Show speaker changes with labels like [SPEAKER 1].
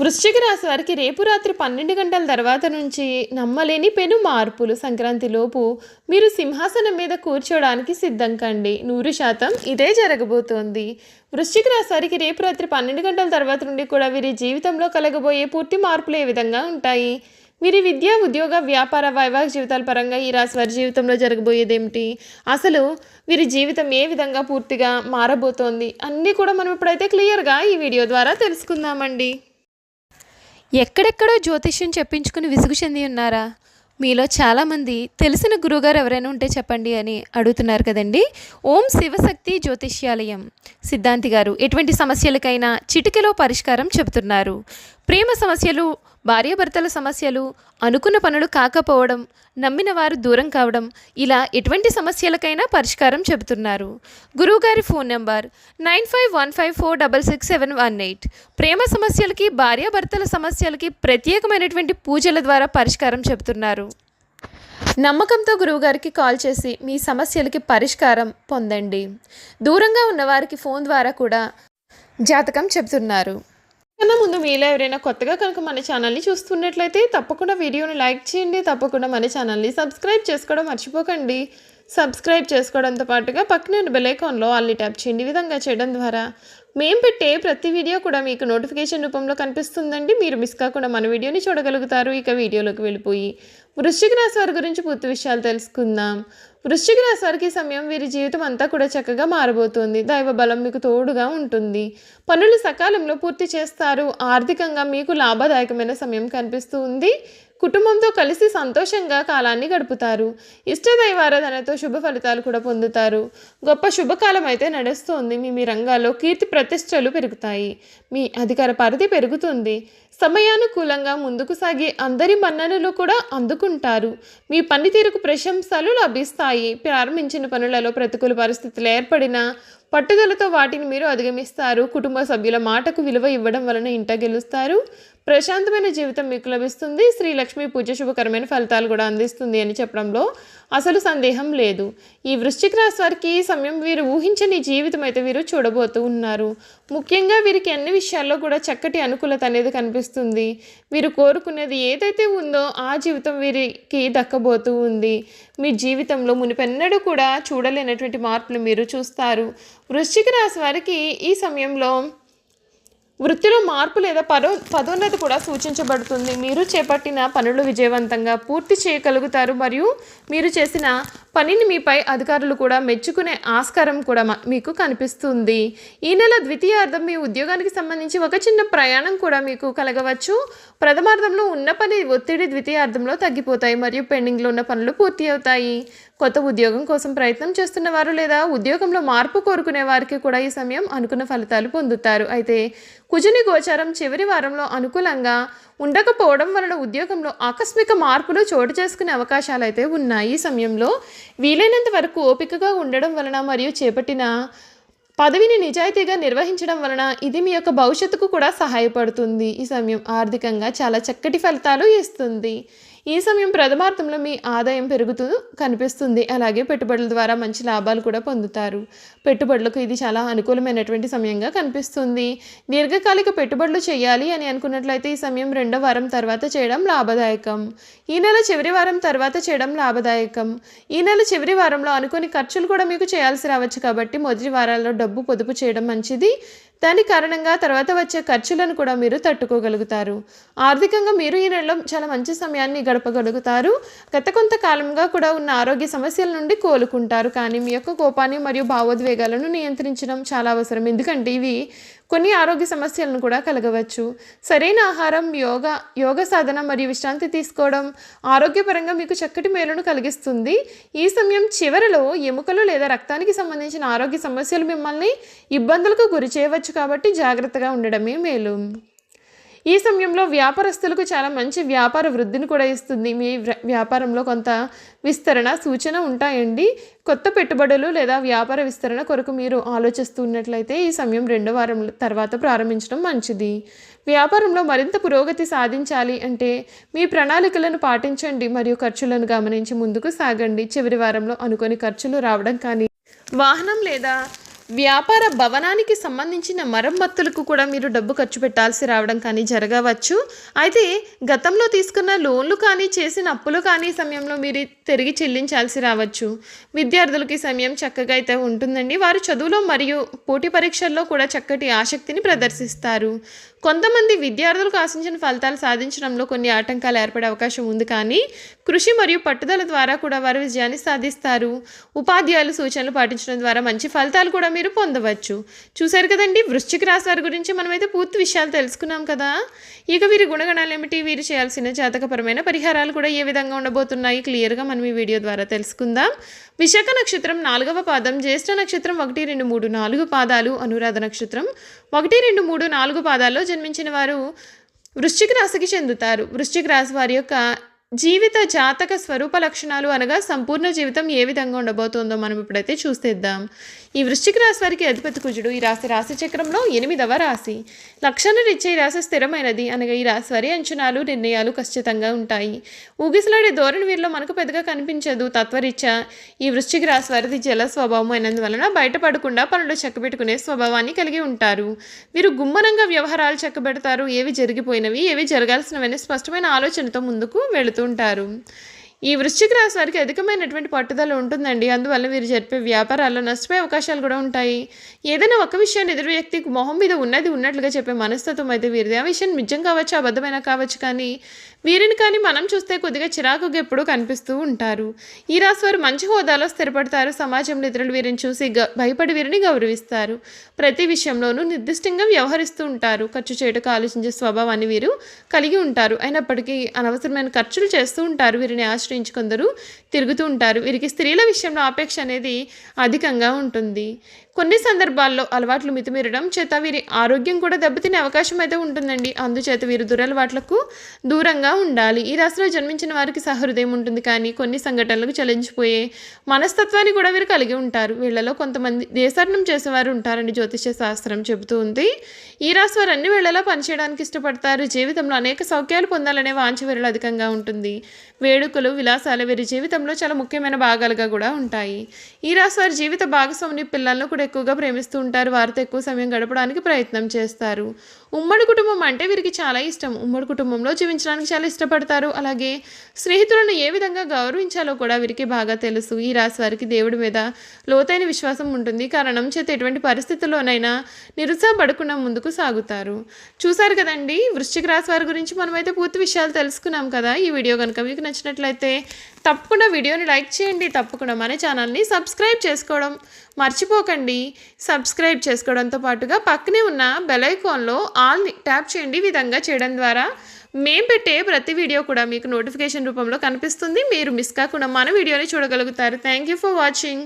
[SPEAKER 1] వృశ్చిక రాశి వారికి రేపు రాత్రి 12 గంటల తర్వాత నుంచి నమ్మలేని పెను మార్పులు. సంక్రాంతి లోపు మీరు సింహాసనం మీద కూర్చోవడానికి సిద్ధం కండి. 100% ఇదే జరగబోతోంది. వృశ్చిక రాశి వారికి రేపు రాత్రి 12 గంటల తర్వాత నుండి కూడా వీరి జీవితంలో కలగబోయే పూర్తి మార్పులు ఏ విధంగా ఉంటాయి, వీరి విద్య, ఉద్యోగ, వ్యాపార, వైవాహిక జీవితాల పరంగా ఈ రాశి వారి జీవితంలో జరగబోయేదేమిటి, అసలు వీరి జీవితం ఏ విధంగా పూర్తిగా మారబోతోంది అన్నీ కూడా మనం ఇప్పుడైతే క్లియర్గా ఈ వీడియో ద్వారా తెలుసుకుందామండి. ఎక్కడెక్కడో జ్యోతిష్యం చెప్పించుకుని విసుగు చెంది ఉన్నారా? మీలో చాలామంది తెలిసిన గురువుగారు ఎవరైనా ఉంటే చెప్పండి అని అడుగుతున్నారు కదండి. ఓం శివశక్తి జ్యోతిష్యాలయం సిద్ధాంతి గారు ఎటువంటి సమస్యలకైనా చిటికెలో పరిష్కారం చెబుతున్నారు. ప్రేమ సమస్యలు, భార్యాభర్తల సమస్యలు, అనుకున్న పనులు కాకపోవడం, నమ్మిన వారు దూరం కావడం, ఇలా ఎటువంటి సమస్యలకైనా పరిష్కారం చెబుతున్నారు. గురువుగారి ఫోన్ నెంబర్ 9515466718. ప్రేమ సమస్యలకి, భార్యాభర్తల సమస్యలకి ప్రత్యేకమైనటువంటి పూజల ద్వారా పరిష్కారం చెబుతున్నారు. నమ్మకంతో గురువుగారికి కాల్ చేసి మీ సమస్యలకి పరిష్కారం పొందండి. దూరంగా ఉన్నవారికి ఫోన్ ద్వారా కూడా జాతకం చెబుతున్నారు. కన్నా ముందు మీలో ఎవరైనా కొత్తగా కనుక మన ఛానల్ని చూస్తున్నట్లయితే తప్పకుండా వీడియోని లైక్ చేయండి. తప్పకుండా మన ఛానల్ని సబ్స్క్రైబ్ చేసుకోవడం మర్చిపోకండి. సబ్స్క్రైబ్ చేసుకోవడంతో పాటుగా పక్కన బెల్ ఐకాన్లో ఆల్ని ట్యాప్ చేయండి. ఈ విధంగా చేయడం ద్వారా మేము పెట్టే ప్రతి వీడియో కూడా మీకు నోటిఫికేషన్ రూపంలో కనిపిస్తుందండి. మీరు మిస్ కాకుండా మన వీడియోని చూడగలుగుతారు. ఇక వీడియోలోకి వెళ్ళిపోయి వృశ్చిక రాశి వారి గురించి పూర్తి విషయాలు తెలుసుకుందాం. వృశ్చిక రాశి వారికి సమయం వీరి జీవితం అంతా కూడా చక్కగా మారబోతుంది. దైవ బలం మీకు తోడుగా ఉంటుంది. పనులు సకాలంలో పూర్తి చేస్తారు. ఆర్థికంగా మీకు లాభదాయకమైన సమయం కనిపిస్తూ ఉంది. కుటుంబంతో కలిసి సంతోషంగా కాలాన్ని గడుపుతారు. ఇష్టదైవారాధనతో శుభ ఫలితాలు కూడా పొందుతారు. గొప్ప శుభకాలం అయితే నడుస్తోంది. మీ రంగాల్లో కీర్తి ప్రతిష్టలు పెరుగుతాయి. మీ అధికార పరిధి పెరుగుతుంది. సమయానుకూలంగా ముందుకు సాగి అందరి మన్ననలు కూడా అందుకుంటారు. మీ పనితీరుకు ప్రశంసలు లభిస్తాయి. ప్రారంభించిన పనులలో ప్రతికూల పరిస్థితులు ఏర్పడినా పట్టుదలతో వాటిని మీరు అధిగమిస్తారు. కుటుంబ సభ్యుల మాటకు విలువ ఇవ్వడం వలన ఇంట గెలుస్తారు. ప్రశాంతమైన జీవితం మీకు లభిస్తుంది. శ్రీ లక్ష్మీ పూజ శుభకరమైన ఫలితాలు కూడా అందిస్తుంది అని చెప్పడంలో అసలు సందేహం లేదు. ఈ వృశ్చిక రాశి వారికి ఈ సమయం వీరు ఊహించని జీవితం అయితే వీరు చూడబోతూ ఉన్నారు. ముఖ్యంగా వీరికి అన్ని విషయాల్లో కూడా చక్కటి అనుకూలత అనేది కనిపిస్తుంది. వీరు కోరుకునేది ఏదైతే ఉందో ఆ జీవితం వీరికి దక్కబోతూ ఉంది. మీ జీవితంలో మునిపెన్నడూ కూడా చూడలేనటువంటి మార్పులు మీరు చూస్తారు. వృశ్చిక రాశి వారికి ఈ సమయంలో వృత్తిలో మార్పు లేదా పదోన్నతి కూడా సూచించబడుతుంది. మీరు చేపట్టిన పనులు విజయవంతంగా పూర్తి చేయగలుగుతారు. మరియు మీరు చేసిన పనిని మీపై అధికారులు కూడా మెచ్చుకునే ఆస్కారం కూడా మీకు కనిపిస్తుంది. ఈ నెల ద్వితీయార్థం మీ ఉద్యోగానికి సంబంధించి ఒక చిన్న ప్రయాణం కూడా మీకు కలగవచ్చు. ప్రథమార్థంలో ఉన్న పని ఒత్తిడి ద్వితీయార్థంలో తగ్గిపోతాయి మరియు పెండింగ్లో ఉన్న పనులు పూర్తి అవుతాయి. కొత్త ఉద్యోగం కోసం ప్రయత్నం చేస్తున్న వారు లేదా ఉద్యోగంలో మార్పు కోరుకునే వారికి కూడా ఈ సమయం అనుకున్న ఫలితాలు పొందుతారు. అయితే కుజుని గోచారం చివరి వారంలో అనుకూలంగా ఉండకపోవడం వలన ఉద్యోగంలో ఆకస్మిక మార్పులు చోటు చేసుకునే అవకాశాలు అయితే ఉన్నాయి. ఈ సమయంలో వీలైనంత వరకు ఓపికగా ఉండడం వలన మరియు చేపట్టిన పదవిని నిజాయితీగా నిర్వహించడం వలన ఇది మీ యొక్క భవిష్యత్తుకు కూడా సహాయపడుతుంది. ఈ సమయం ఆర్థికంగా చాలా చక్కటి ఫలితాలు ఇస్తుంది. ఈ సమయం ప్రథమార్థంలో మీ ఆదాయం పెరుగుతూ కనిపిస్తుంది. అలాగే పెట్టుబడుల ద్వారా మంచి లాభాలు కూడా పొందుతారు. పెట్టుబడులకు ఇది చాలా అనుకూలమైనటువంటి సమయంగా కనిపిస్తుంది. దీర్ఘకాలిక పెట్టుబడులు చేయాలి అని అనుకున్నట్లయితే ఈ సమయం 2వ వారం తర్వాత చేయడం లాభదాయకం. ఈ నెల చివరి వారం తర్వాత చేయడం లాభదాయకం. ఈ నెల చివరి వారంలో అనుకోని ఖర్చులు కూడా మీకు చేయాల్సి రావచ్చు కాబట్టి మొదటి వారాల్లో డబ్బు పొదుపు చేయడం మంచిది. దాని కారణంగా తర్వాత వచ్చే ఖర్చులను కూడా మీరు తట్టుకోగలుగుతారు. ఆర్థికంగా మీరు ఈ నెలలో చాలా మంచి సమయాన్ని గడపగలుగుతారు. గత కొంతకాలంగా కూడా ఉన్న ఆరోగ్య సమస్యల నుండి కోలుకుంటారు. కానీ మీ యొక్క కోపాన్ని మరియు భావోద్వేగాలను నియంత్రించడం చాలా అవసరం. ఎందుకంటే ఇవి కొన్ని ఆరోగ్య సమస్యలను కూడా కలగవచ్చు. సరైన ఆహారం, యోగ సాధన మరియు విశ్రాంతి తీసుకోవడం ఆరోగ్యపరంగా మీకు చక్కటి మేలును కలిగిస్తుంది. ఈ సమయం చివరిలో ఎముకలు లేదా రక్తానికి సంబంధించిన ఆరోగ్య సమస్యలు మిమ్మల్ని ఇబ్బందులకు గురి చేయవచ్చు కాబట్టి జాగ్రత్తగా ఉండడమే మేలు. ఈ సమయంలో వ్యాపారస్తులకు చాలా మంచి వ్యాపార వృద్ధిని కూడా ఇస్తుంది. మీ వ్యాపారంలో కొంత విస్తరణ సూచన ఉంటాయండి. కొత్త పెట్టుబడులు లేదా వ్యాపార విస్తరణ కొరకు మీరు ఆలోచిస్తున్నట్లయితే ఈ సమయం 2వ వారం తర్వాత ప్రారంభించడం మంచిది. వ్యాపారంలో మరింత పురోగతి సాధించాలి అంటే మీ ప్రణాళికలను పాటించండి మరియు ఖర్చులను గమనించి ముందుకు సాగండి. చివరి వారంలో అనుకోని ఖర్చులు రావడం కానీ, వాహనం లేదా వ్యాపార భవనానికి సంబంధించిన మరమ్మతులకు కూడా మీరు డబ్బు ఖర్చు పెట్టాల్సి రావడం కానీ జరగవచ్చు. అయితే గతంలో తీసుకున్న లోన్లు కానీ చేసిన అప్పులు కానీ సమయంలో మీరు తిరిగి చెల్లించాల్సి రావచ్చు. విద్యార్థులకి సమయం చక్కగా అయితే ఉంటుందండి. వారు చదువులో మరియు పోటీ పరీక్షల్లో కూడా చక్కటి ఆసక్తిని ప్రదర్శిస్తారు. కొంతమంది విద్యార్థులకు ఆశించిన ఫలితాలు సాధించడంలో కొన్ని ఆటంకాలు ఏర్పడే అవకాశం ఉంది, కానీ కృషి మరియు పట్టుదల ద్వారా కూడా వారు విజయాన్ని సాధిస్తారు. ఉపాధ్యాయులు సూచనలు పాటించడం ద్వారా మంచి ఫలితాలు కూడా మీరు పొందవచ్చు. చూశారు కదండి, వృశ్చిక రాశి వారి గురించి మనమైతే పూర్తి విషయాలు తెలుసుకున్నాం కదా. ఇక వీరి గుణగణాలు ఏమిటి, వీరు చేయాల్సిన జాతకపరమైన పరిహారాలు కూడా ఏ విధంగా ఉండబోతున్నాయి క్లియర్గా మనం ఈ వీడియో ద్వారా తెలుసుకుందాం. విశాఖ నక్షత్రం 4వ పాదం, జ్యేష్ఠ నక్షత్రం 1, 2, 3, 4 పాదాలు, అనురాధ నక్షత్రం 1, 2, 3, 4 పాదాల్లో జన్మించిన వారు వృశ్చిక రాశికి చెందుతారు. వృశ్చిక రాశి వారి యొక్క జీవిత జాతక స్వరూప లక్షణాలు అనగా సంపూర్ణ జీవితం ఏ విధంగా ఉండబోతోందో మనం ఇప్పుడైతే చూసేద్దాం. ఈ వృశ్చిక రాశి వారికి అధిపతి కుజుడు. ఈ రాశి చక్రంలో 8వ రాశి. లక్షణ రీత్యా ఈ రాశి స్థిరమైనది అనగా ఈ రాశి వారి అంచనాలు నిర్ణయాలు ఖచ్చితంగా ఉంటాయి. ఊగిసలాడే ధోరణి వీరిలో మనకు పెద్దగా కనిపించదు. తత్వరీత్యా ఈ వృశ్చిక రాశి వారిది జల స్వభావం అయినందువలన బయటపడకుండా పనులు చక్కబెట్టుకునే స్వభావాన్ని కలిగి ఉంటారు. వీరు గుమ్మనంగా వ్యవహారాలు చక్కబెడతారు. ఏవి జరిగిపోయినవి ఏవి జరగాల్సినవని స్పష్టమైన ఆలోచనతో ముందుకు వెళుతుంటారు. ఈ వృశ్చిక రాశి వారికి అధికమైనటువంటి పట్టుదల ఉంటుందండి. అందువల్ల వీరు జరిపే వ్యాపారాల్లో నష్టపోయే అవకాశాలు కూడా ఉంటాయి. ఏదైనా ఒక విషయాన్ని ఎదురు వ్యక్తికి మొహం మీద ఉన్నది ఉన్నట్లుగా చెప్పే మనస్తత్వం అయితే వీరిది. ఆ విషయం నిజం కావచ్చు, అబద్ధమైన కావచ్చు, కానీ వీరిని కానీ మనం చూస్తే కొద్దిగా చిరాకుగా ఎప్పుడూ కనిపిస్తూ ఉంటారు. ఈ రాశి వారు మంచి హోదాలో స్థిరపడతారు. సమాజంలో ఇతరులు వీరిని చూసి భయపడి వీరిని గౌరవిస్తారు. ప్రతి విషయంలోనూ నిర్దిష్టంగా వ్యవహరిస్తూ ఉంటారు. ఖర్చు చేయటకు ఆలోచించే స్వభావాన్ని వీరు కలిగి ఉంటారు. అయినప్పటికీ అనవసరమైన ఖర్చులు చేస్తూ ఉంటారు. వీరిని ఆశ్రయించి కొందరు తిరుగుతూ ఉంటారు. వీరికి స్త్రీల విషయంలో ఆపేక్ష అనేది అధికంగా ఉంటుంది. కొన్ని సందర్భాల్లో అలవాట్లు మితిమీరడం చేత వీరి ఆరోగ్యం కూడా దెబ్బతినే అవకాశం అయితే ఉంటుందండి. అందుచేత వీరు దురలవాట్లకు దూరంగా ఉండాలి. ఈ రాశిలో జన్మించిన వారికి సహృదయం ఉంటుంది, కానీ కొన్ని సంఘటనలకు చలించిపోయే మనస్తత్వాన్ని కూడా వీరు కలిగి ఉంటారు. వీళ్ళలో కొంతమంది దేశాటనం చేసేవారు ఉంటారని జ్యోతిష్య శాస్త్రం చెబుతూ ఉంది. ఈ రాశి వారు అన్ని వేళలా పనిచేయడానికి ఇష్టపడతారు. జీవితంలో అనేక సౌఖ్యాలు పొందాలనే వాంఛ వీరిలో అధికంగా ఉంటుంది. వేడుకలు విలాసాలు వీరి జీవితంలో చాలా ముఖ్యమైన భాగాలుగా కూడా ఉంటాయి. ఈ రాశి వారి జీవిత భాగస్వామిని పిల్లలను కూడా ఎక్కువగా ప్రేమిస్తూ ఉంటారు. వారితో ఎక్కువ సమయం గడపడానికి ప్రయత్నం చేస్తారు. ఉమ్మడి కుటుంబం అంటే వీరికి చాలా ఇష్టం. ఉమ్మడి కుటుంబంలో జీవించడానికి చాలా ఇష్టపడతారు. అలాగే స్నేహితులను ఏ విధంగా గౌరవించాలో కూడా వీరికి బాగా తెలుసు. ఈ రాశి వారికి దేవుడి మీద లోతైన విశ్వాసం ఉంటుంది. కారణం చేత ఎటువంటి పరిస్థితుల్లోనైనా నిరుత్సాహపడకుండా ముందుకు సాగుతారు. చూసారు కదండి, వృశ్చిక రాశి వారి గురించి మనమైతే పూర్తి విషయాలు తెలుసుకున్నాం కదా. ఈ వీడియో కనుక మీకు నచ్చినట్లయితే తప్పకుండా వీడియోని లైక్ చేయండి. తప్పకుండా మన ఛానల్ని సబ్స్క్రైబ్ చేసుకోవడం మర్చిపోకండి. సబ్స్క్రైబ్ చేసుకోవడంతో పాటుగా పక్కనే ఉన్న బెల్ ఐకాన్లో ఆల్ని ట్యాప్ చేయండి. ఈ విధంగా చేయడం ద్వారా మేము పెట్టే ప్రతి వీడియో కూడా మీకు నోటిఫికేషన్ రూపంలో కనిపిస్తుంది. మీరు మిస్ కాకుండా మన వీడియోని చూడగలుగుతారు. Thank you for watching.